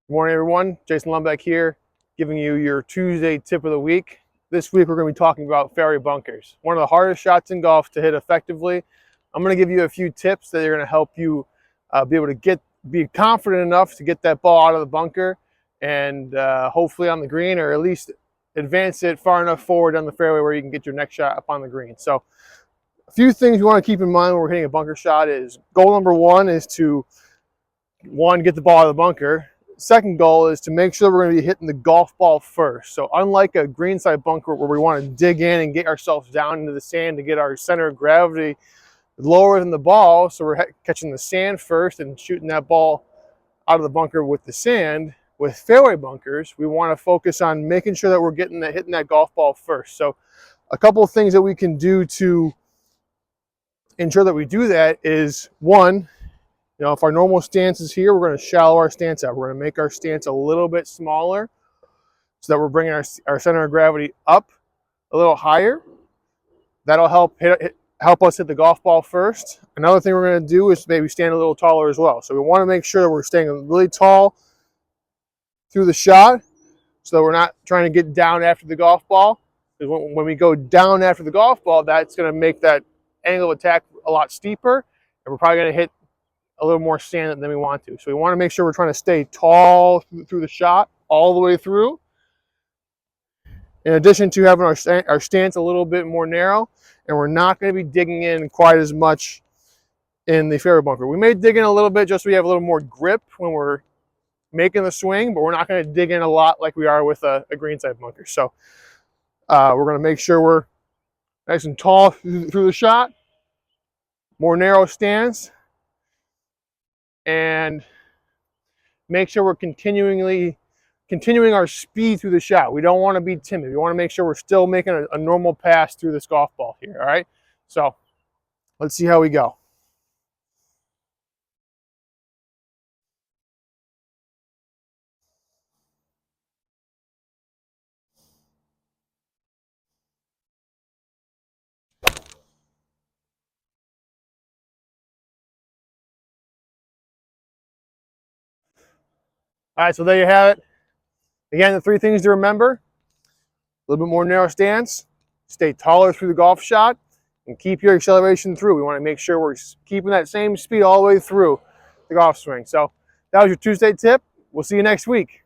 Good morning, everyone. Jason Lumbeck here, giving you your Tuesday tip of the week. This week, we're going to be talking about fairway bunkers. One of the hardest shots in golf to hit effectively. I'm going to give you a few tips that are going to help you be able to be confident enough to get that ball out of the bunker and hopefully on the green, or at least advance it far enough forward on the fairway where you can get your next shot up on the green. So a few things you want to keep in mind when we're hitting a bunker shot is goal number one is to, get the ball out of the bunker. Second goal is to make sure we're going to be hitting the golf ball first. So unlike a greenside bunker where we want to dig in and get ourselves down into the sand to get our center of gravity lower than the ball, so we're catching the sand first and shooting that ball out of the bunker with the sand. With fairway bunkers, we want to focus on making sure that we're hitting that golf ball first. So a couple of things that we can do to ensure that we do that is, one, if our normal stance is here, we're going to shallow our stance out. We're going to make our stance a little bit smaller so that we're bringing our center of gravity up a little higher. That'll help us hit the golf ball first. Another thing we're going to do is maybe stand a little taller as well. So we want to make sure that we're staying really tall through the shot so that we're not trying to get down after the golf ball. Because when we go down after the golf ball, that's going to make that angle of attack a lot steeper, and we're probably going to hit a little more sand than we want to. So we want to make sure we're trying to stay tall through the shot all the way through. In addition to having our stance a little bit more narrow, and we're not going to be digging in quite as much in the fairway bunker. We may dig in a little bit just so we have a little more grip when we're making the swing, but we're not going to dig in a lot like we are with a greenside bunker. So we're going to make sure we're nice and tall through the shot, more narrow stance, and make sure we're continuing our speed through the shot. We don't want to be timid. We want to make sure we're still making a normal pass through this golf ball here, all right? So let's see how we go. All right, so there you have it. Again, the three things to remember: a little bit more narrow stance, stay taller through the golf shot, and keep your acceleration through. We want to make sure we're keeping that same speed all the way through the golf swing. So that was your Tuesday tip. We'll see you next week.